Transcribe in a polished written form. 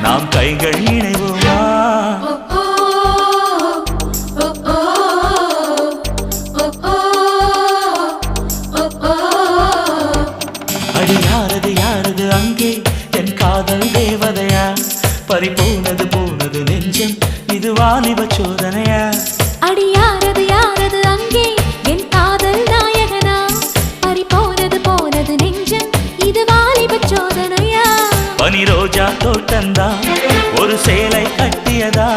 நாம் கைகள் இணைவோமா? அடி யாரது யாரது அங்கே என் காதல் தேவதையா? பறிபோனது போனது நெஞ்சம், இது வாலிப சோதனையா? அடி யாரது யாரது அங்கே என் காதல் நாயகனா? பறிபோனது போனது நெஞ்சம், இது வாலிப சோதனையா? பனி ரோஜா தோட்டந்தா ஒரு சேலை கட்டியதா?